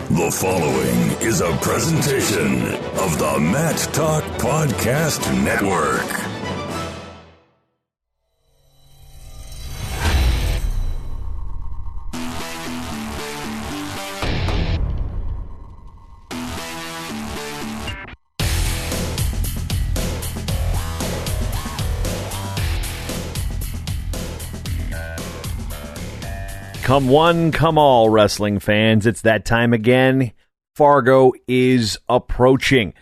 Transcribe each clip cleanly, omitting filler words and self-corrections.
The following is a presentation of the Matt Talk Podcast Network. Come one, come all, wrestling fans. It's that time again. Fargo is approaching.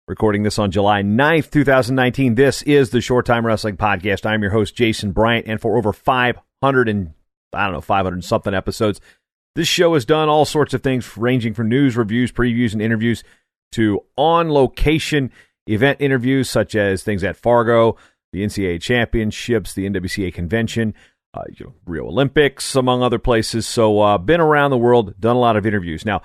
Recording this on July 9th, 2019. This is the Short Time Wrestling Podcast. I'm your host, Jason Bryant, and for over 500 something episodes, this show has done all sorts of things, ranging from news, reviews, previews, and interviews to on-location event interviews, such as things at Fargo, the NCAA Championships, the NWCA Convention, Rio Olympics, among other places. So been around the world, done a lot of interviews. Now,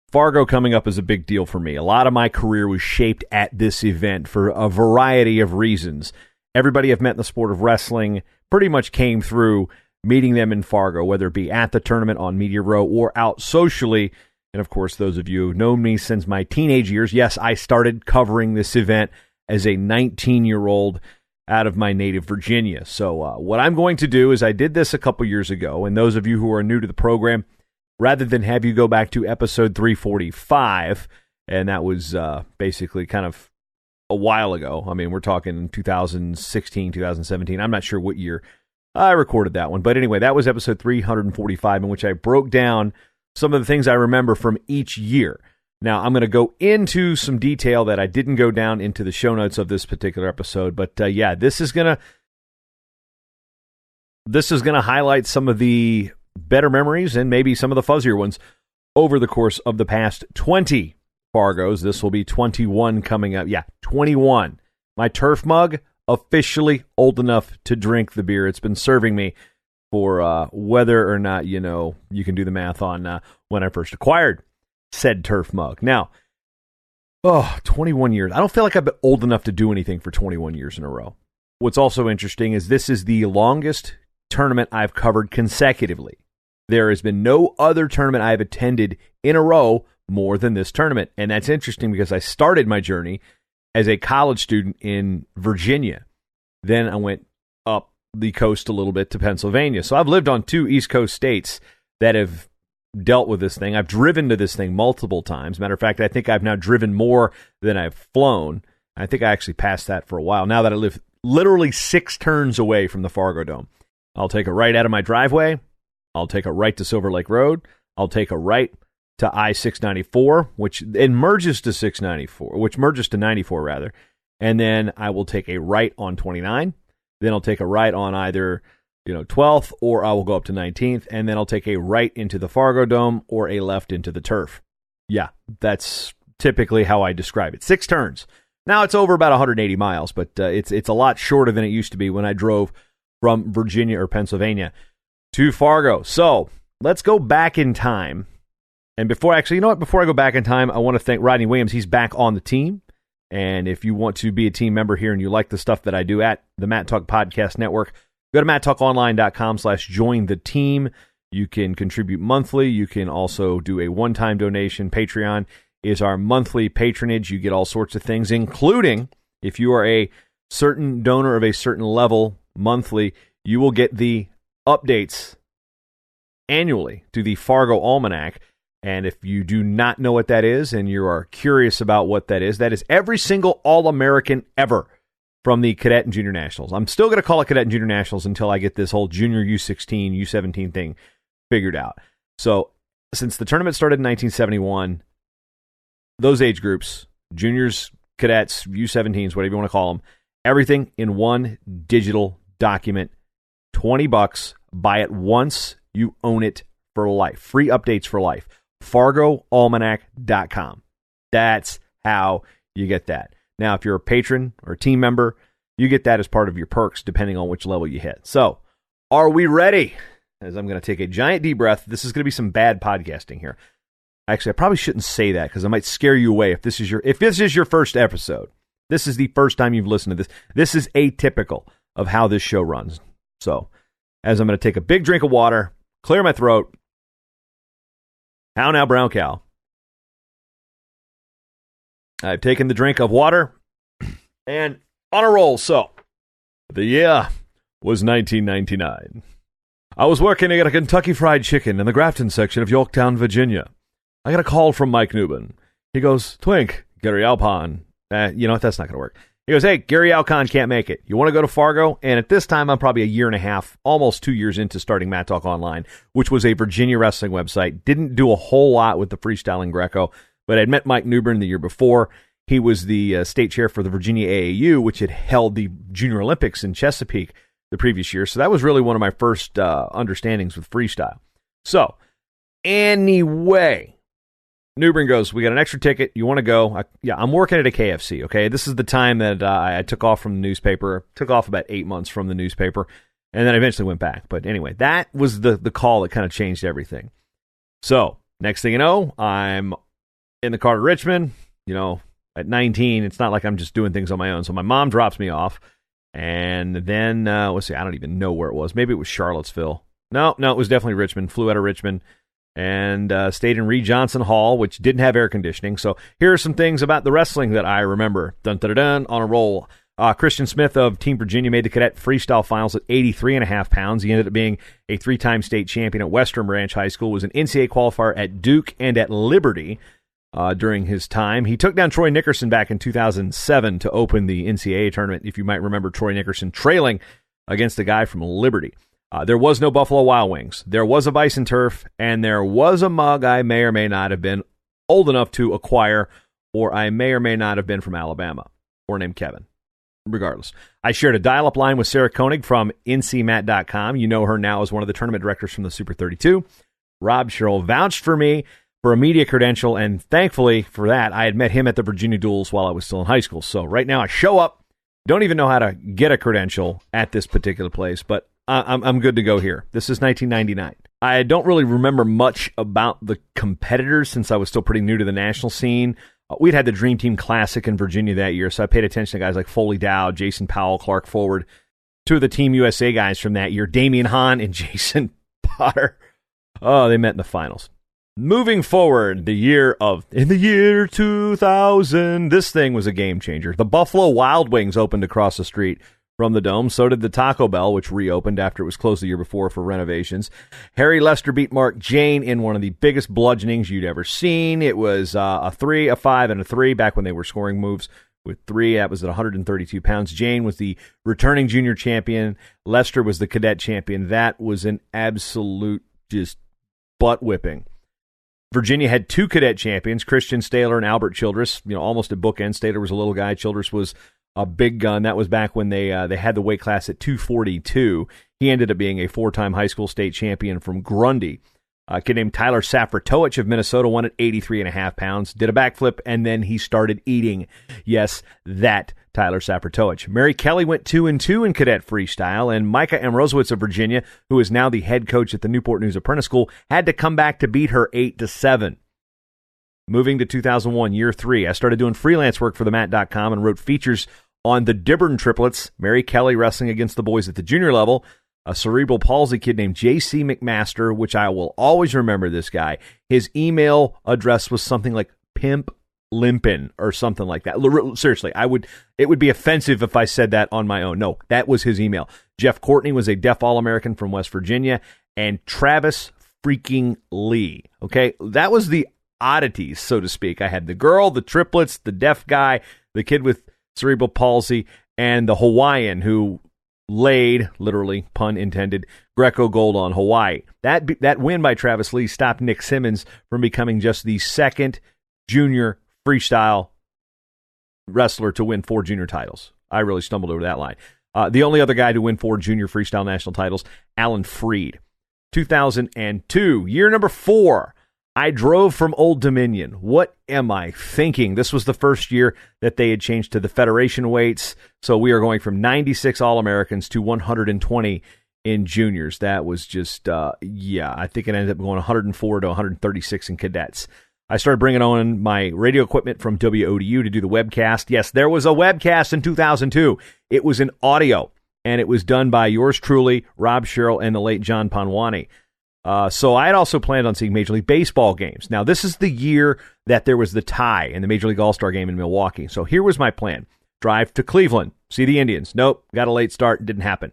Fargo coming up is a big deal for me. A lot of my career was shaped at this event for a variety of reasons. Everybody I've met in the sport of wrestling pretty much came through meeting them in Fargo, whether it be at the tournament on Media Row or out socially. And of course, those of you who've known me since my teenage years, yes, I started covering this event as a 19-year-old out of my native Virginia. So what I'm going to do is I did this a couple years ago, and those of you who are new to the program, rather than have you go back to episode 345, and that was basically kind of a while ago. I mean, we're talking 2016, 2017. I'm not sure what year I recorded that one. But anyway, that was episode 345, in which I broke down some of the things I remember from each year. Now, I'm going to go into some detail that I didn't go down into the show notes of this particular episode, but yeah, this is going to highlight some of the better memories and maybe some of the fuzzier ones over the course of the past 20 Fargos. This will be 21 coming up. Yeah, 21. My turf mug, officially old enough to drink the beer. It's been serving me for whether or not, you can do the math on when I first acquired said turf mug. Now, 21 years. I don't feel like I've been old enough to do anything for 21 years in a row. What's also interesting is this is the longest tournament I've covered consecutively. There has been no other tournament I've attended in a row more than this tournament. And that's interesting because I started my journey as a college student in Virginia. Then I went up the coast a little bit to Pennsylvania. So I've lived on two East Coast states that have dealt with this thing. I've driven to this thing multiple times. Matter of fact, I think I've now driven more than I've flown. I think I actually passed that for a while. Now that I live literally 6 turns away from the Fargo Dome. I'll take a right out of my driveway. I'll take a right to Silver Lake Road. I'll take a right to I-694, which it merges to 694, which merges to 94 rather. And then I will take a right on 29. Then I'll take a right on either 12th, or I will go up to 19th, and then I'll take a right into the Fargo Dome or a left into the turf. Yeah, that's typically how I describe it. 6 turns. Now it's over about 180 miles, but it's a lot shorter than it used to be when I drove from Virginia or Pennsylvania to Fargo. So let's go back in time. And before I go back in time, I want to thank Rodney Williams. He's back on the team. And if you want to be a team member here and you like the stuff that I do at the Matt Talk Podcast Network, go to matttalkonline.com/join the team. You can contribute monthly. You can also do a one-time donation. Patreon is our monthly patronage. You get all sorts of things, including if you are a certain donor of a certain level monthly, you will get the updates annually to the Fargo Almanac. And if you do not know what that is and you are curious about what that is every single All-American ever from the Cadet and Junior Nationals. I'm still going to call it Cadet and Junior Nationals until I get this whole Junior U16, U17 thing figured out. So, since the tournament started in 1971, those age groups, juniors, cadets, U17s, whatever you want to call them, everything in one digital document, $20, buy it once, you own it for life. Free updates for life. FargoAlmanac.com. That's how you get that. Now, if you're a patron or a team member, you get that as part of your perks, depending on which level you hit. So, are we ready? As I'm going to take a giant deep breath. This is going to be some bad podcasting here. Actually, I probably shouldn't say that because I might scare you away if this is your first episode. This is the first time you've listened to this. This is atypical of how this show runs. So, as I'm going to take a big drink of water, clear my throat. How now, Brown Cow? I've taken the drink of water and on a roll. So, the year was 1999. I was working at a Kentucky Fried Chicken in the Grafton section of Yorktown, Virginia. I got a call from Mike Newman. He goes, Twink, Gary Alpine. You know what? That's not going to work. He goes, hey, Gary Alcon can't make it. You want to go to Fargo? And at this time, I'm probably a year and a half, almost 2 years into starting Matt Talk Online, which was a Virginia wrestling website. Didn't do a whole lot with the freestyling Greco, but I'd met Mike Newbern the year before. He was the state chair for the Virginia AAU, which had held the Junior Olympics in Chesapeake the previous year. So that was really one of my first understandings with freestyle. So anyway, Newbern goes, we got an extra ticket. You want to go? I'm working at a KFC, okay? This is the time that I took off from the newspaper. Took off about 8 months from the newspaper, and then I eventually went back. But anyway, that was the call that kind of changed everything. So next thing you know, I'm in the car to Richmond. You know, at 19, it's not like I'm just doing things on my own. So my mom drops me off, and then, let's see, I don't even know where it was. Maybe it was Charlottesville. No, it was definitely Richmond. Flew out of Richmond. And stayed in Reed Johnson Hall, which didn't have air conditioning. So here are some things about the wrestling that I remember. Dun, dun, dun, dun, on a roll. Christian Smith of Team Virginia made the cadet freestyle finals at 83.5 pounds. He ended up being a 3-time state champion at Western Branch High School, was an NCAA qualifier at Duke and at Liberty during his time. He took down Troy Nickerson back in 2007 to open the NCAA tournament. If you might remember, Troy Nickerson trailing against a guy from Liberty. There was no Buffalo Wild Wings. There was a Bison Turf, and there was a mug I may or may not have been old enough to acquire, or I may or may not have been from Alabama, or named Kevin. Regardless, I shared a dial-up line with Sarah Koenig from ncmat.com. You know her now as one of the tournament directors from the Super 32. Rob Sherrill vouched for me for a media credential, and thankfully for that, I had met him at the Virginia Duels while I was still in high school. So right now I show up, don't even know how to get a credential at this particular place, but I'm good to go here. This is 1999. I don't really remember much about the competitors since I was still pretty new to the national scene. We'd had the Dream Team Classic in Virginia that year, so I paid attention to guys like Foley Dowd, Jason Powell, Clark Forward. Two of the Team USA guys from that year, Damian Hahn and Jason Potter. Oh, they met in the finals. Moving forward, in the year 2000, this thing was a game changer. The Buffalo Wild Wings opened across the street from the Dome. So did the Taco Bell, which reopened after it was closed the year before for renovations. Harry Lester beat Mark Jane in one of the biggest bludgeonings you'd ever seen. It was a 3, a 5, and a 3 back when they were scoring moves with 3. That was at 132 pounds. Jane was the returning junior champion. Lester was the cadet champion. That was an absolute just butt whipping. Virginia had 2 cadet champions, Christian Staler and Albert Childress. You know, almost at bookends. Staler was a little guy. Childress was a big gun. That was back when they had the weight class at 242. He ended up being a 4-time high school state champion from Grundy. A kid named Tyler Safratowicz of Minnesota won at 83.5 pounds, did a backflip, and then he started eating. Yes, that Tyler Safratowicz. Mary Kelly went 2-2 in cadet freestyle, and Micah Amrozowitz of Virginia, who is now the head coach at the Newport News Apprentice School, had to come back to beat her 8-7. Moving to 2001, year 3, I started doing freelance work for themat.com and wrote features on the Dibburn triplets, Mary Kelly wrestling against the boys at the junior level, a cerebral palsy kid named J.C. McMaster, which I will always remember this guy. His email address was something like Pimp Limpin or something like that. Seriously, it would be offensive if I said that on my own. No, that was his email. Jeff Courtney was a deaf All-American from West Virginia, and Travis freaking Lee. Okay, that was the oddities, so to speak. I had the girl, the triplets, the deaf guy, the kid with cerebral palsy, and the Hawaiian who laid, literally, pun intended, Greco gold on Hawaii. That win by Travis Lee stopped Nick Simmons from becoming just the second junior freestyle wrestler to win 4 junior titles. I really stumbled over that line. The only other guy to win 4 junior freestyle national titles, Alan Freed. 2002, year number 4. I drove from Old Dominion. What am I thinking? This was the first year that they had changed to the Federation weights. So we are going from 96 All-Americans to 120 in juniors. That was just, I think it ended up going 104 to 136 in cadets. I started bringing on my radio equipment from WODU to do the webcast. Yes, there was a webcast in 2002. It was in audio, and it was done by yours truly, Rob Sherrill, and the late John Panwani. So I had also planned on seeing Major League Baseball games. Now, this is the year that there was the tie in the Major League All-Star game in Milwaukee. So here was my plan. Drive to Cleveland, see the Indians. Nope, got a late start, didn't happen.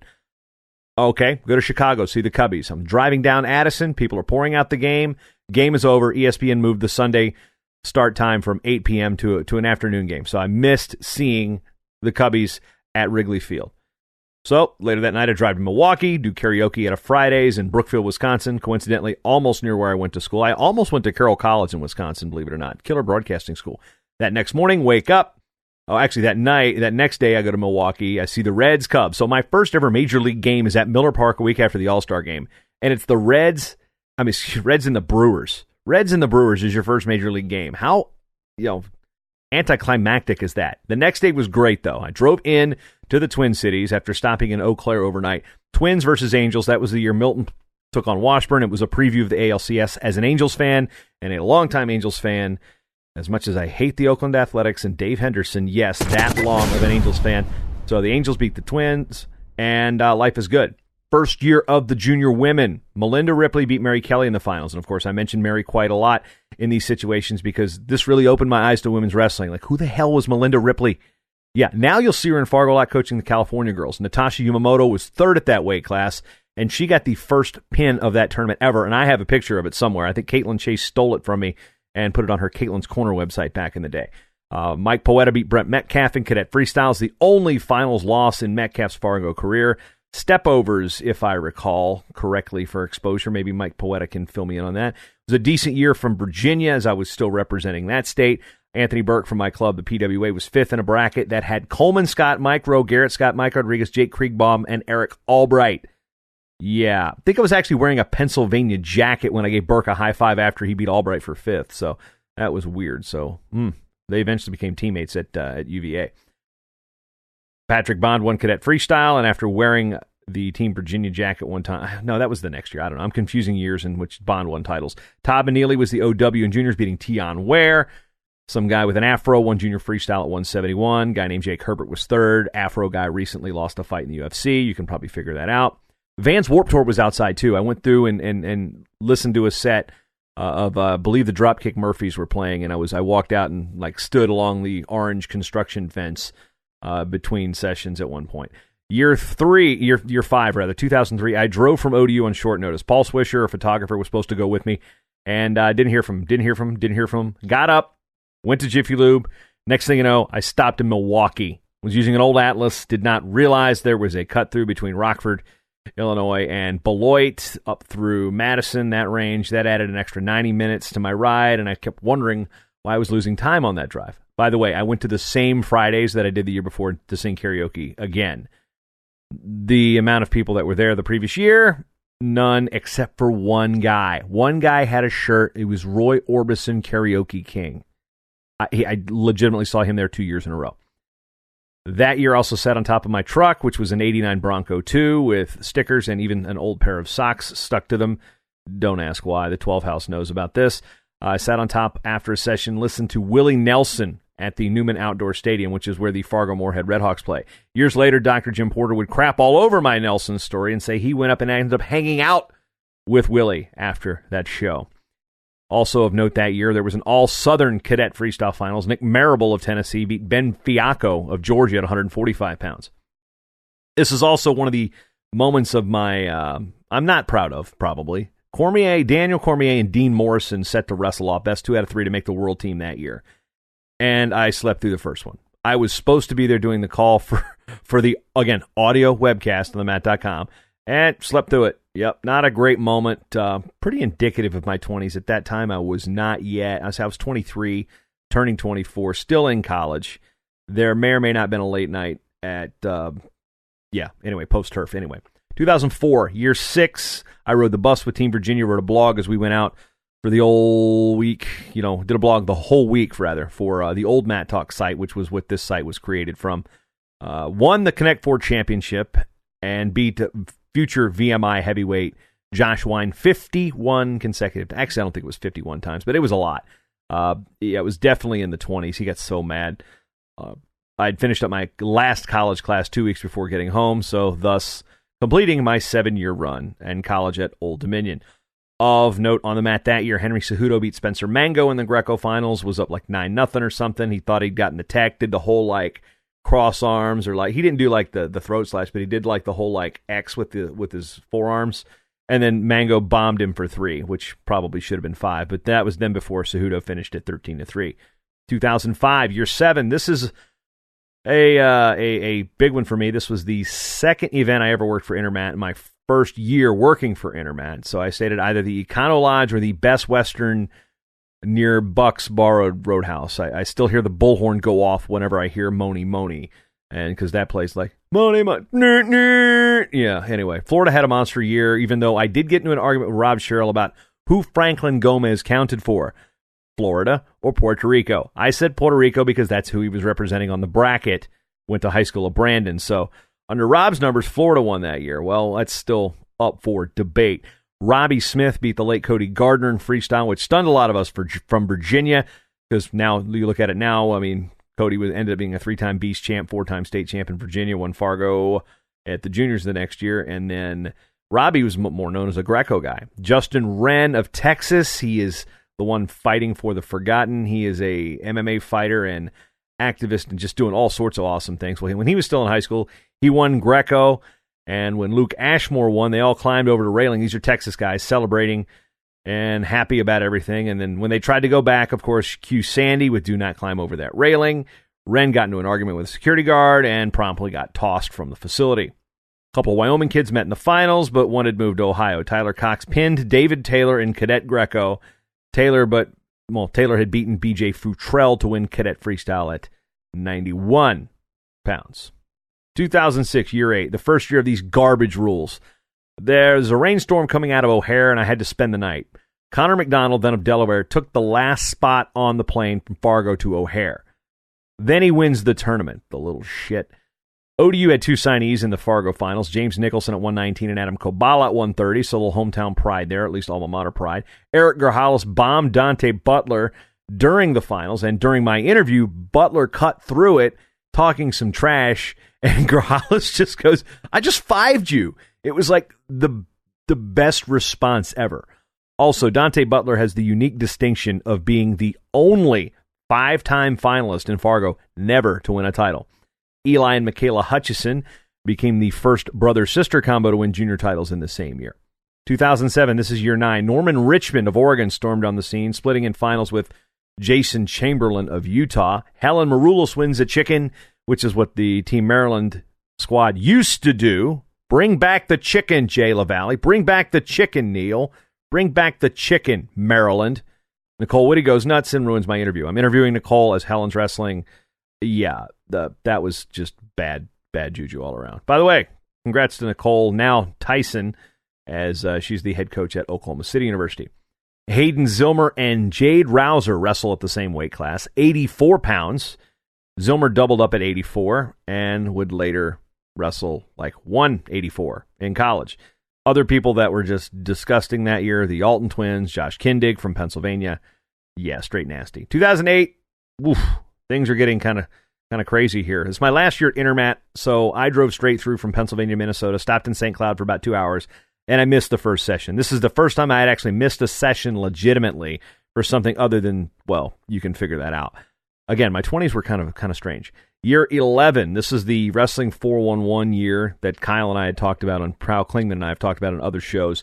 Okay, go to Chicago, see the Cubbies. I'm driving down Addison. People are pouring out the game. Game is over. ESPN moved the Sunday start time from 8 p.m. to an afternoon game. So I missed seeing the Cubbies at Wrigley Field. So later that night, I drive to Milwaukee, do karaoke at a Fridays in Brookfield, Wisconsin, coincidentally almost near where I went to school. I almost went to Carroll College in Wisconsin, believe it or not, Killer Broadcasting School. That next morning, wake up. Oh, actually, that next day, I go to Milwaukee. I see the Reds Cubs. So my first ever Major League game is at Miller Park a week after the All-Star game. And it's the Reds and the Brewers. Reds and the Brewers is your first Major League game. How, anticlimactic is that? The next day was great, though. I drove in to the Twin Cities after stopping in Eau Claire overnight. Twins versus Angels. That was the year Milton took on Washburn. It was a preview of the ALCS. As an Angels fan and a longtime Angels fan, as much as I hate the Oakland Athletics and Dave Henderson, yes, that long of an Angels fan. So the Angels beat the Twins, and life is good. First year of the junior women. Melinda Ripley beat Mary Kelly in the finals. And, of course, I mentioned Mary quite a lot in these situations because this really opened my eyes to women's wrestling. Like, who the hell was Melinda Ripley? Yeah, now you'll see her in Fargo a lot coaching the California girls. Natasha Yumamoto was third at that weight class, and she got the first pin of that tournament ever. And I have a picture of it somewhere. I think Caitlin Chase stole it from me and put it on her Caitlin's Corner website back in the day. Mike Poeta beat Brent Metcalf in cadet freestyles, the only finals loss in Metcalf's Fargo career. Stepovers, if I recall correctly, for exposure. Maybe Mike Poeta can fill me in on that. It was a decent year from Virginia as I was still representing that state. Anthony Burke from my club, the PWA, was fifth in a bracket that had Coleman Scott, Mike Rowe, Garrett Scott, Mike Rodriguez, Jake Kriegbaum, and Eric Albright. Yeah, I think I was actually wearing a Pennsylvania jacket when I gave Burke a high five after he beat Albright for fifth, so that was weird. So they eventually became teammates at UVA. Patrick Bond won cadet freestyle, and after wearing the Team Virginia jacket one time, no, that was the next year. I don't know. I'm confusing years in which Bond won titles. Todd Benneely was the OW in juniors, beating Tion Ware. Some guy with an afro won junior freestyle at 171. Guy named Jake Herbert was third. Afro guy recently lost a fight in the UFC. You can probably figure that out. Vans Warped Tour was outside, too. I went through and listened to a set of, I believe the Dropkick Murphys were playing, and I walked out and stood along the orange construction fence between sessions at one point. Year 5, 2003, I drove from ODU on short notice. Paul Swisher, a photographer, was supposed to go with me, and didn't hear from him. Got up, went to Jiffy Lube. Next thing you know, I stopped in Milwaukee. Was using an old Atlas, did not realize there was a cut-through between Rockford, Illinois, and Beloit up through Madison, that range. That added an extra 90 minutes to my ride, and I kept wondering why I was losing time on that drive. By the way, I went to the same Fridays that I did the year before to sing karaoke again. The amount of people that were there the previous year, none except for one guy. One guy had a shirt. It was Roy Orbison, Karaoke King. I legitimately saw him there 2 years in a row. That year also sat on top of my truck, which was an 89 Bronco 2 with stickers and even an old pair of socks stuck to them. Don't ask why. The 12 House knows about this. I sat on top after a session, listened to Willie Nelson at the Newman Outdoor Stadium, which is where the Fargo Moorhead Redhawks play. Years later, Dr. Jim Porter would crap all over my Nelson story and say he went up and ended up hanging out with Willie after that show. Also of note that year, there was an all-Southern cadet freestyle finals. Nick Marable of Tennessee beat Ben Fiacco of Georgia at 145 pounds. This is also one of the moments of my, I'm not proud of, probably. Daniel Cormier and Dean Morrison set to wrestle off best 2 out of 3 to make the world team that year. And I slept through the first one. I was supposed to be there doing the call for the, again, audio webcast on the Matt.com, and slept through it. Yep, not a great moment. Pretty indicative of my 20s. At that time, I was not yet. I was 23, turning 24, still in college. There may or may not have been a late night at, post-turf. Anyway, 2004, year 6, I rode the bus with Team Virginia, wrote a blog as we went out for the old week, did a blog the whole week, rather, for the old Matt Talk site, which was what this site was created from. Won the Connect 4 championship and beat future VMI heavyweight Josh Wine 51 consecutive. Actually, I don't think it was 51 times, but it was a lot. It was definitely in the 20s. He got so mad. I'd finished up my last college class 2 weeks before getting home, so thus completing my 7-year run and college at Old Dominion. Of note on the mat that year, Henry Cejudo beat Spencer Mango in the Greco finals, was up like 9-0 or something. He thought he'd gotten the tech, did the whole like cross arms, or like he didn't do like the throat slash, but he did like the whole like X with his forearms. And then Mango bombed him for 3, which probably should have been 5, but that was then before Cejudo finished at 13-3. 2005, year 7. This is a big one for me. This was the second event I ever worked for Intermat in my first year working for Intermat. So I stayed at either the Econo Lodge or the Best Western near Buck's Borrowed Roadhouse. I still hear the bullhorn go off whenever I hear Moni Moni. And because that plays like, Moni Moni, yeah, anyway. Florida had a monster year, even though I did get into an argument with Rob Sherrill about who Franklin Gomez counted for, Florida or Puerto Rico. I said Puerto Rico because that's who he was representing on the bracket, went to high school of Brandon. So under Rob's numbers, Florida won that year. Well, that's still up for debate. Robbie Smith beat the late Cody Gardner in freestyle, which stunned a lot of us from Virginia, because now you look at it now, I mean, Cody ended up being a 3-time Beast champ, 4-time state champ in Virginia, won Fargo at the juniors the next year, and then Robbie was more known as a Greco guy. Justin Wren of Texas, he is the one fighting for the Forgotten. He is a MMA fighter and activist and just doing all sorts of awesome things. Well, when he was still in high school, he won Greco, and when Luke Ashmore won, they all climbed over the railing. These are Texas guys celebrating and happy about everything. And then when they tried to go back, of course, Q Sandy would do not climb over that railing. Wren got into an argument with a security guard and promptly got tossed from the facility. A couple of Wyoming kids met in the finals, but one had moved to Ohio. Tyler Cox pinned David Taylor in Cadet Greco. Taylor had beaten BJ Futrell to win Cadet Freestyle at 91 pounds. 2006, year 8, the first year of these garbage rules. There's a rainstorm coming out of O'Hare, and I had to spend the night. Connor McDonald, then of Delaware, took the last spot on the plane from Fargo to O'Hare. Then he wins the tournament, the little shit. ODU had 2 signees in the Fargo finals, James Nicholson at 119 and Adam Kobala at 130, so a little hometown pride there, at least alma mater pride. Eric Grajales bombed Dante Butler during the finals, and during my interview, Butler cut through it, talking some trash, and Grajales just goes, I just 5'd you. It was like the best response ever. Also, Dante Butler has the unique distinction of being the only 5-time finalist in Fargo never to win a title. Eli and Michaela Hutchison became the first brother-sister combo to win junior titles in the same year. 2007, this is year 9. Norman Richmond of Oregon stormed on the scene, splitting in finals with Jason Chamberlain of Utah. Helen Maroulis wins a chicken, which is what the Team Maryland squad used to do. Bring back the chicken, Jay LaValle. Bring back the chicken, Neil. Bring back the chicken, Maryland. Nicole Whitty goes nuts and ruins my interview. I'm interviewing Nicole as Helen's wrestling. Yeah, that was just bad juju all around. By the way, congrats to Nicole, now Tyson, as she's the head coach at Oklahoma City University. Hayden Zilmer and Jade Rouser wrestle at the same weight class, 84 pounds. Zilmer doubled up at 84 and would later wrestle like 184 in college. Other people that were just disgusting that year, the Alton twins, Josh Kindig from Pennsylvania. Yeah, straight nasty. 2008, woof, things are getting kind of crazy here. It's my last year at Intermat, so I drove straight through from Pennsylvania, Minnesota, stopped in St. Cloud for about 2 hours, and I missed the first session. This is the first time I had actually missed a session legitimately for something other than, well, you can figure that out. Again, my 20s were kind of strange. Year 11, this is the Wrestling 411 year that Kyle and I had talked about on Prowl Klingman and I have talked about on other shows,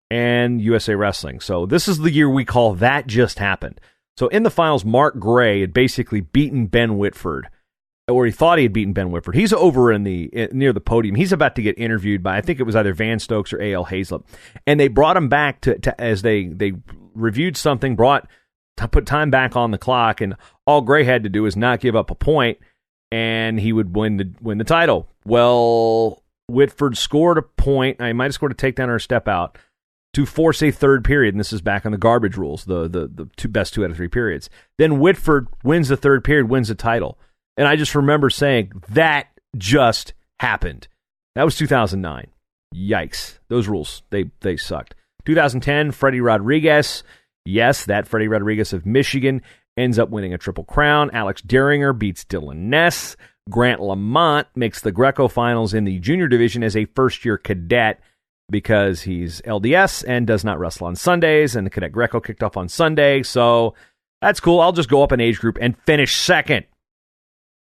and USA Wrestling. So this is the year we call That Just Happened. So in the finals, Mark Gray had basically beaten Ben Whitford, or he thought he had beaten Ben Whitford. He's over near the podium. He's about to get interviewed by, I think it was either Van Stokes or A.L. Hazlett. And they brought him back to as they reviewed something, put time back on the clock, and all Gray had to do was not give up a point, and he would win the title. Well, Whitford scored a point. I might have scored a takedown or a step out to force a third period, and this is back on the garbage rules, the best 2 out of 3 periods. Then Whitford wins the third period, wins the title. And I just remember saying, that just happened. That was 2009. Yikes. Those rules, they sucked. 2010, Freddy Rodriguez. Yes, that Freddy Rodriguez of Michigan ends up winning a Triple Crown. Alex Derringer beats Dylan Ness. Grant Lamont makes the Greco finals in the junior division as a first-year cadet. because he's LDS and does not wrestle on Sundays, and the Cadet Greco kicked off on Sunday, so that's cool. I'll just go up an age group and finish second.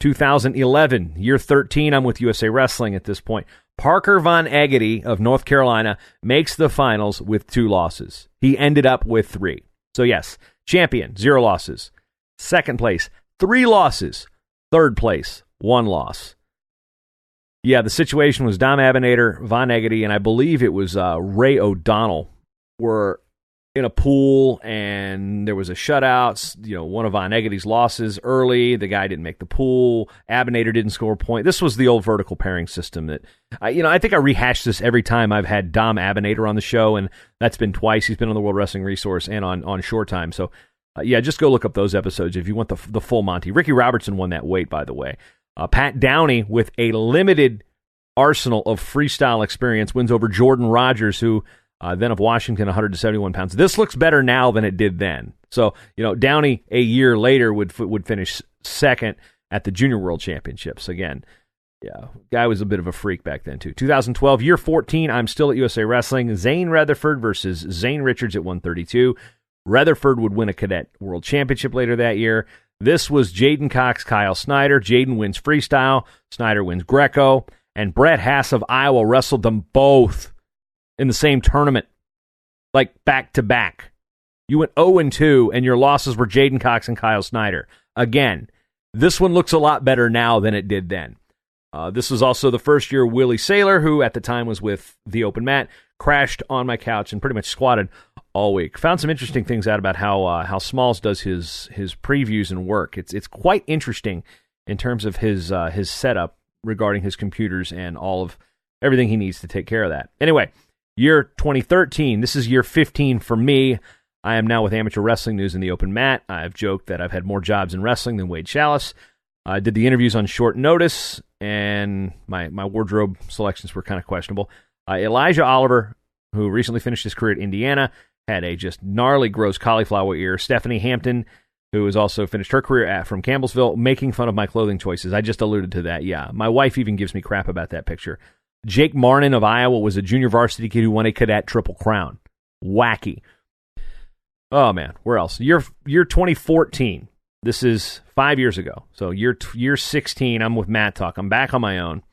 2011, year 13, I'm with USA Wrestling at this point. Parker Von Eggety of North Carolina makes the finals with 2 losses. He ended up with 3. So yes, champion, 0 losses. Second place, 3 losses. Third place, 1 loss. Yeah, the situation was Dom Abinator, Von Eggety, and I believe it was Ray O'Donnell were in a pool, and there was a shutout. One of Von Eggety's losses early. The guy didn't make the pool. Abinator didn't score a point. This was the old vertical pairing system that, I think I rehash this every time I've had Dom Abinator on the show, and that's been twice. He's been on the World Wrestling Resource and on Showtime. So, just go look up those episodes if you want the full Monty. Ricky Robertson won that weight, by the way. Pat Downey, with a limited arsenal of freestyle experience, wins over Jordan Rogers, who then of Washington, 171 pounds. This looks better now than it did then. So, Downey a year later would finish second at the Junior World Championships. Again, yeah, guy was a bit of a freak back then, too. 2012, year 14, I'm still at USA Wrestling. Zane Rutherford versus Zane Richards at 132. Rutherford would win a Cadet World Championship later that year. This was Jaden Cox, Kyle Snyder. Jaden wins freestyle. Snyder wins Greco. And Brett Haas of Iowa wrestled them both in the same tournament, like back-to-back. You went 0-2, and your losses were Jaden Cox and Kyle Snyder. Again, this one looks a lot better now than it did then. This was also the first year Willie Saylor, who at the time was with the Open Mat, crashed on my couch and pretty much squatted all week. Found some interesting things out about how Smalls does his previews and work. It's quite interesting in terms of his setup regarding his computers and all of everything he needs to take care of that. Anyway, year 2013. This is year 15 for me. I am now with Amateur Wrestling News and the Open Mat. I've joked that I've had more jobs in wrestling than Wade Chalice. I did the interviews on short notice, and my wardrobe selections were kind of questionable. Elijah Oliver, who recently finished his career at Indiana, had a just gnarly, gross cauliflower ear. Stephanie Hampton, who has also finished her career from Campbellsville, making fun of my clothing choices. I just alluded to that, yeah. My wife even gives me crap about that picture. Jake Marnin of Iowa was a junior varsity kid who won a Cadet Triple Crown. Wacky. Oh, man, where else? Year 2014. This is 5 years ago. So year 16, I'm with Matt Talk. I'm back on my own,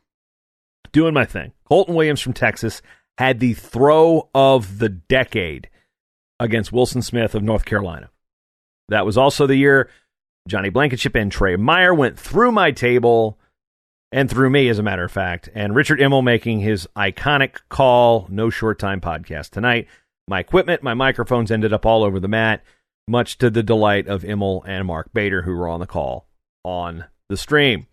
doing my thing. Colton Williams from Texas had the throw of the decade against Wilson Smith of North Carolina. That was also the year Johnny Blankenship and Trey Meyer went through my table, and through me, as a matter of fact, and Richard Immel making his iconic call, No Short Time podcast tonight. My equipment, my microphones ended up all over the mat, much to the delight of Immel and Mark Bader, who were on the call on the stream.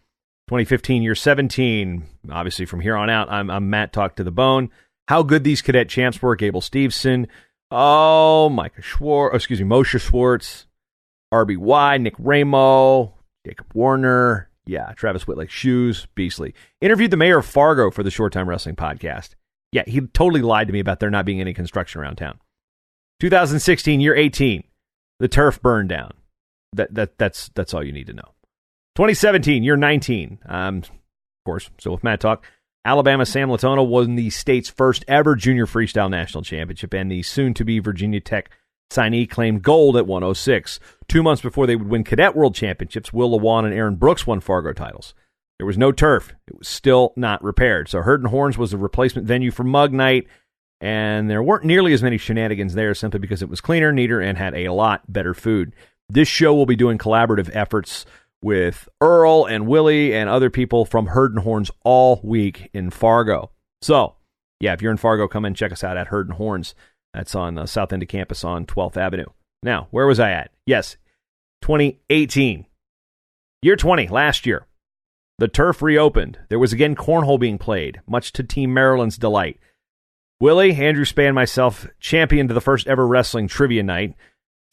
2015, year 17, obviously from here on out, I'm Matt Talk to the bone. How good these cadet champs were, Gable Steveson, Moshe Schwartz, RBY, Nick Ramo, Jacob Warner, yeah, Travis Whitlake, Shoes, beastly. Interviewed the mayor of Fargo for the Short Time Wrestling podcast. Yeah, he totally lied to me about there not being any construction around town. 2016, year 18, the turf burned down. That's all you need to know. 2017, year 19, of course, so with Matt Talk, Alabama Sam Latona won the state's first ever junior freestyle national championship, and the soon-to-be Virginia Tech signee claimed gold at 106. 2 months before they would win Cadet World Championships, Will LeWan and Aaron Brooks won Fargo titles. There was no turf. It was still not repaired. So Herd and Horns was the replacement venue for Mug Night, and there weren't nearly as many shenanigans there simply because it was cleaner, neater, and had a lot better food. This show will be doing collaborative efforts with Earl and Willie and other people from Herd and Horns all week in Fargo. So, yeah, if you're in Fargo, come and check us out at Herd and Horns. That's on the south end of campus on 12th Avenue. Now, where was I at? Yes, 2018. Year 20, last year. The turf reopened. There was again cornhole being played, much to Team Maryland's delight. Willie, Andrew Spay, and myself championed the first ever wrestling trivia night.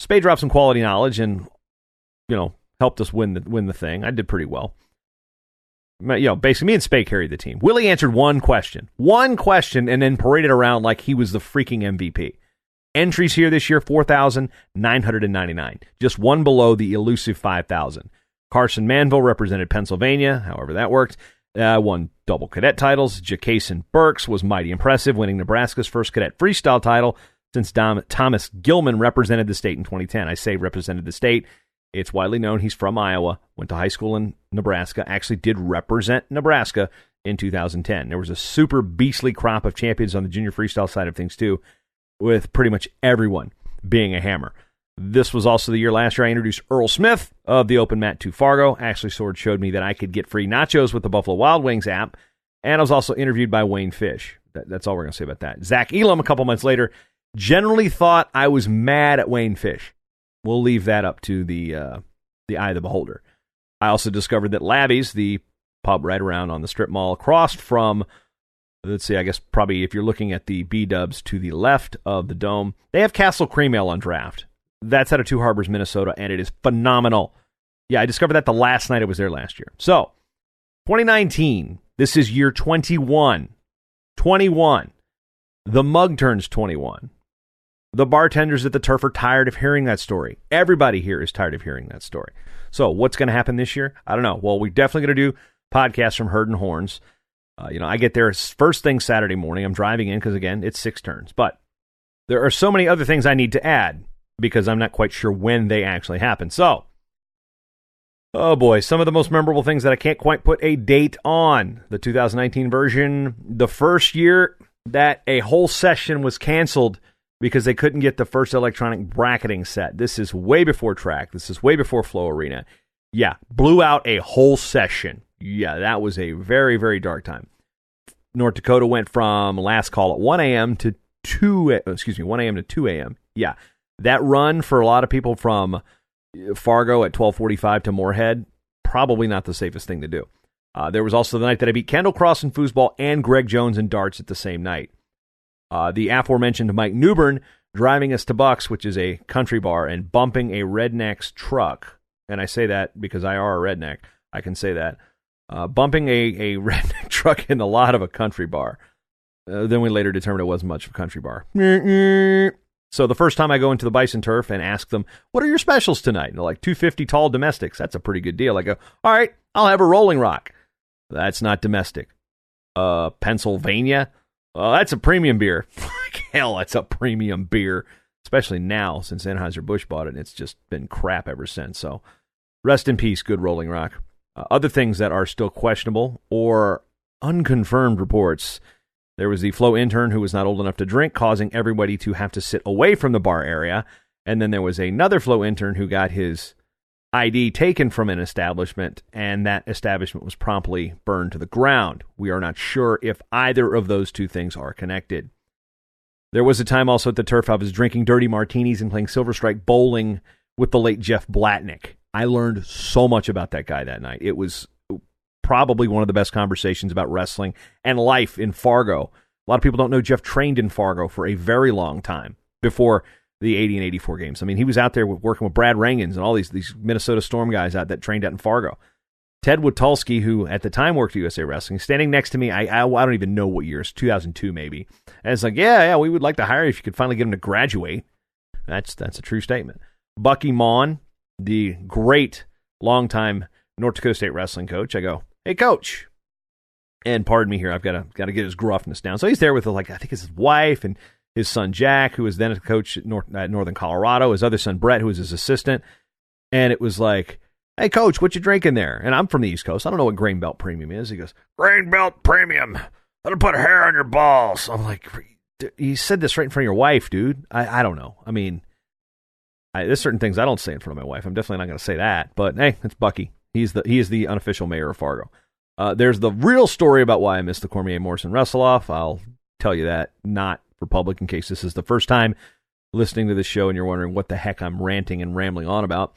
Spay dropped some quality knowledge and, helped us win the thing. I did pretty well. Basically, me and Spay carried the team. Willie answered one question, and then paraded around like he was the freaking MVP. Entries here this year, 4,999, just one below the elusive 5,000. Carson Manville represented Pennsylvania, however that worked. Won double cadet titles. Jacason Burks was mighty impressive, winning Nebraska's first cadet freestyle title since Thomas Gilman represented the state in 2010. I say represented the state. It's widely known he's from Iowa, went to high school in Nebraska, actually did represent Nebraska in 2010. There was a super beastly crop of champions on the junior freestyle side of things, too, with pretty much everyone being a hammer. This was also the year last year I introduced Earl Smith of the Open Mat to Fargo. Ashley Sword showed me that I could get free nachos with the Buffalo Wild Wings app, and I was also interviewed by Wayne Fish. That's all we're going to say about that. Zach Elam, a couple months later, generally thought I was mad at Wayne Fish. We'll leave that up to the eye of the beholder. I also discovered that Labby's, the pub right around on the strip mall, across from, let's see, I guess probably if you're looking at the B-dubs to the left of the dome, they have Castle Cream Ale on draft. That's out of Two Harbors, Minnesota, and it is phenomenal. Yeah, I discovered that the last night I was there last year. So, 2019, this is year 21. 21. The mug turns 21. The bartenders at the Turf are tired of hearing that story. Everybody here is tired of hearing that story. So what's going to happen this year? I don't know. Well, we're definitely going to do podcasts from Herd and Horns. I get there first thing Saturday morning. I'm driving in because, again, it's 6 turns. But there are so many other things I need to add because I'm not quite sure when they actually happen. So, oh boy, some of the most memorable things that I can't quite put a date on. The 2019 version, the first year that a whole session was canceled because they couldn't get the first electronic bracketing set. This is way before track. This is way before Flow Arena. Yeah, blew out a whole session. Yeah, that was a very, very dark time. North Dakota went from last call at 1 a.m. to 1 a.m. to 2 a.m. Yeah, that run for a lot of people from Fargo at 12:45 to Moorhead, probably not the safest thing to do. There was also the night that I beat Kendall Cross in foosball and Greg Jones in darts at the same night. The aforementioned Mike Newbern driving us to Bucks, which is a country bar, and bumping a redneck's truck. And I say that because I are a redneck. I can say that. Bumping a redneck truck in the lot of a country bar. Then we later determined it wasn't much of a country bar. So the first time I go into the Bison Turf and ask them, what are your specials tonight? And they're like, 250 tall domestics. That's a pretty good deal. I go, all right, I'll have a Rolling Rock. That's not domestic. Pennsylvania? That's a premium beer. Hell, that's a premium beer. Especially now, since Anheuser-Busch bought it, and it's just been crap ever since. So, rest in peace, good Rolling Rock. Other things that are still questionable or unconfirmed reports. There was the Flow intern who was not old enough to drink, causing everybody to have to sit away from the bar area. And then there was another Flow intern who got his ID taken from an establishment, and that establishment was promptly burned to the ground. We are not sure if either of those two things are connected. There was a time also at the Turf I was drinking dirty martinis and playing Silver Strike bowling with the late Jeff Blatnick. I learned so much about that guy that night. It was probably one of the best conversations about wrestling and life in Fargo. A lot of people don't know Jeff trained in Fargo for a very long time before the 80 and 84 games. I mean, he was out there working with Brad Rangens and all these Minnesota Storm guys out that trained out in Fargo. Ted Witulski, who at the time worked at USA Wrestling, standing next to me. I don't even know what year. It's 2002 maybe. And it's like, yeah, we would like to hire you if you could finally get him to graduate. That's a true statement. Bucky Maughan, the great longtime North Dakota State wrestling coach. I go, hey, coach. And pardon me here, I've got to get his gruffness down. So he's there with, I think it's his wife and his son Jack, who was then a coach at Northern Colorado, his other son Brett, who was his assistant. And it was like, hey, coach, what you drinking there? And I'm from the East Coast. I don't know what Grain Belt Premium is. He goes, Grain Belt Premium. That'll put hair on your balls. I'm like, you said this right in front of your wife, dude. I don't know. I mean, there's certain things I don't say in front of my wife. I'm definitely not going to say that. But, hey, it's Bucky. He is the unofficial mayor of Fargo. There's the real story about why I missed the Cormier Morrison wrestle-off. I'll tell you that, not for public, in case this is the first time listening to this show and you're wondering what the heck I'm ranting and rambling on about.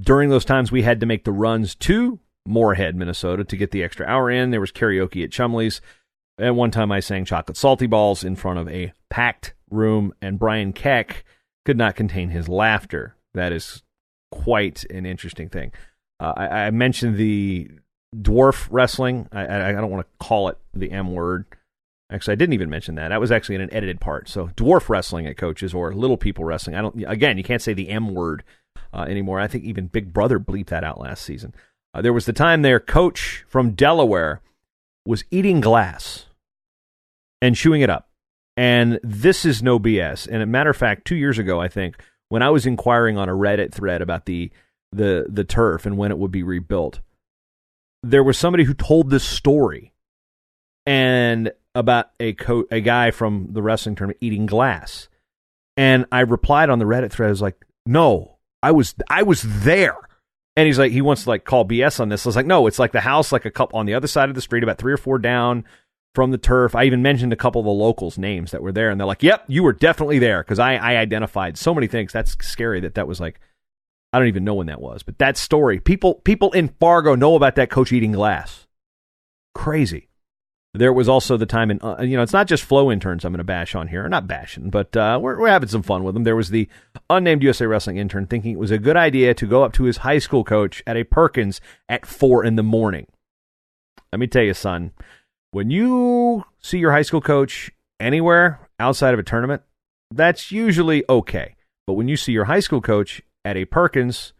During those times, we had to make the runs to Moorhead, Minnesota, to get the extra hour in. There was karaoke at Chumley's. And one time I sang Chocolate Salty Balls in front of a packed room, and Brian Keck could not contain his laughter. That is quite an interesting thing. I mentioned the dwarf wrestling. I don't want to call it the M word. Actually, I didn't even mention that. That was actually in an edited part. So dwarf wrestling at Coaches, or little people wrestling. Again, you can't say the M word anymore. I think even Big Brother bleeped that out last season. There was the time their coach from Delaware was eating glass and chewing it up. And this is no BS. And a matter of fact, 2 years ago, I think, when I was inquiring on a Reddit thread about the turf and when it would be rebuilt, there was somebody who told this story and about a guy from the wrestling tournament eating glass. And I replied on the Reddit thread, I was like, no, I was there. And he's like, he wants to like call BS on this. I was like, no, it's like the house, like a couple on the other side of the street, about 3 or 4 down from the turf. I even mentioned a couple of the locals' names that were there, and they're like, yep, you were definitely there, because I identified so many things. That's scary that was like, I don't even know when that was. But that story, people in Fargo know about that coach eating glass. Crazy. There was also the time in, it's not just Flow interns I'm going to bash on here. Not bashing, but we're having some fun with them. There was the unnamed USA Wrestling intern thinking it was a good idea to go up to his high school coach at a Perkins at 4 a.m. Let me tell you, son, when you see your high school coach anywhere outside of a tournament, that's usually okay. But when you see your high school coach at a Perkins,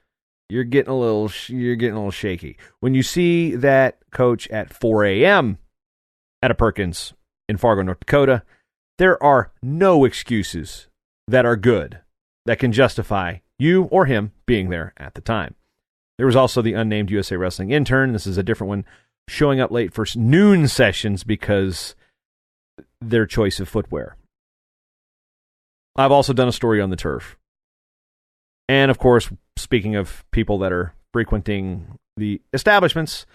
you're getting a little shaky. When you see that coach at 4 a.m. at a Perkins in Fargo, North Dakota, there are no excuses that are good that can justify you or him being there at the time. There was also the unnamed USA Wrestling intern. This is a different one, showing up late for noon sessions because their choice of footwear. I've also done a story on the turf. And of course, speaking of people that are frequenting the establishments,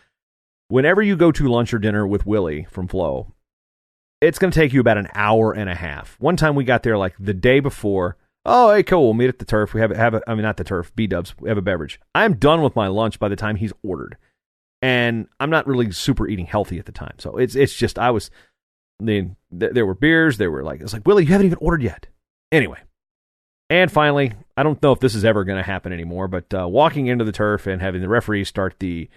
whenever you go to lunch or dinner with Willie from Flow, it's going to take you about an hour and a half. One time we got there like the day before. Oh, hey, cool. We'll meet at the turf. We not the turf, B-dubs. We have a beverage. I'm done with my lunch by the time he's ordered. And I'm not really super eating healthy at the time. So it's just, there were beers. It's like, Willie, you haven't even ordered yet. Anyway. And finally, I don't know if this is ever going to happen anymore, but walking into the turf and having the referee start the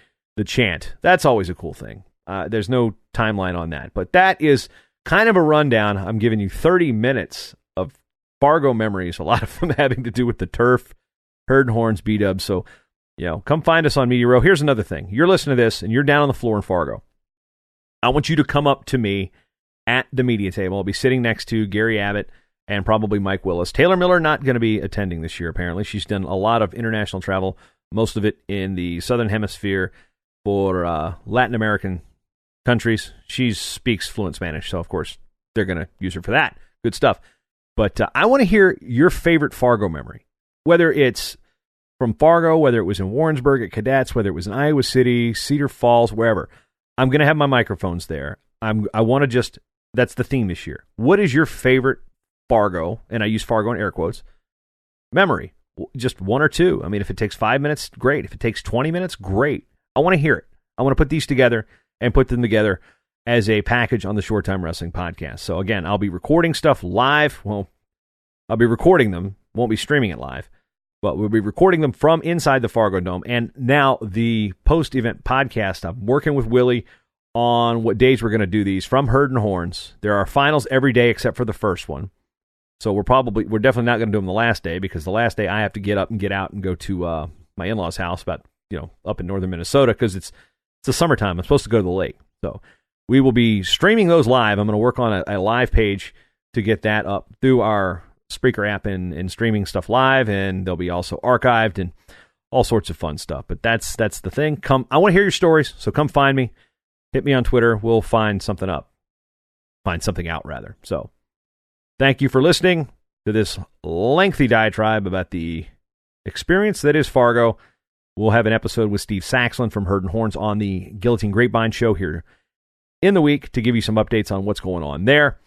chant, that's always a cool thing. There's no timeline on that. But that is kind of a rundown. I'm giving you 30 minutes of Fargo memories, a lot of them having to do with the turf, Herd and Horns, B-dubs. So, come find us on Media Row. Here's another thing. You're listening to this, and you're down on the floor in Fargo. I want you to come up to me at the media table. I'll be sitting next to Gary Abbott and probably Mike Willis. Taylor Miller not going to be attending this year, apparently. She's done a lot of international travel, most of it in the Southern Hemisphere for Latin American countries. She speaks fluent Spanish, so of course they're going to use her for that. Good stuff. But I want to hear your favorite Fargo memory, whether it's from Fargo, whether it was in Warrensburg at Cadets, whether it was in Iowa City, Cedar Falls, wherever. I'm going to have my microphones there. I want to that's the theme this year. What is your favorite Fargo, and I use Fargo in air quotes, memory? Just one or two. I mean, if it takes 5 minutes, great. If it takes 20 minutes, great. I want to hear it. I want to put these together and put them together as a package on the Short Time Wrestling Podcast. So again, I'll be recording stuff live. Well, I'll be recording them. Won't be streaming it live. But we'll be recording them from inside the Fargo Dome. And now the post-event podcast, I'm working with Willie on what days we're going to do these from Herd and Horns. There are finals every day except for the first one. So we're definitely not going to do them the last day, because the last day I have to get up and get out and go to my in-laws' house up in northern Minnesota, because it's the summertime. I'm supposed to go to the lake. So we will be streaming those live. I'm going to work on a live page to get that up through our Spreaker app and streaming stuff live, and they'll be also archived and all sorts of fun stuff. But that's the thing. I want to hear your stories, so come find me. Hit me on Twitter. We'll find something out, rather. So thank you for listening to this lengthy diatribe about the experience that is Fargo. We'll have an episode with Steve Saxland from Herd and Horns on the Guillotine Grapevine show here in the week to give you some updates on what's going on there.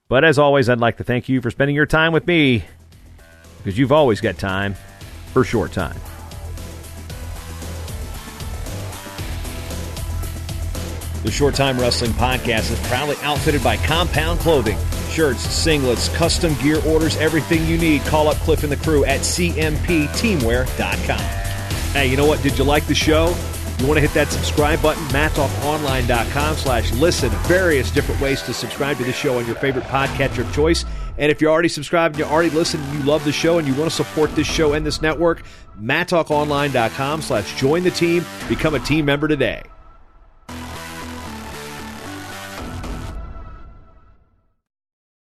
But as always, I'd like to thank you for spending your time with me, because you've always got time for Short Time. The Short Time Wrestling Podcast is proudly outfitted by Compound Clothing. Shirts, singlets, custom gear orders, everything you need. Call up Cliff and the crew at cmpteamwear.com. Hey, you know what? Did you like the show? You want to hit that subscribe button? MatTalkOnline.com/listen. Various different ways to subscribe to the show on your favorite podcatcher of choice. And if you're already subscribed, you already listened, you love the show, and you want to support this show and this network, MatTalkOnline.com/join the team. Become a team member today.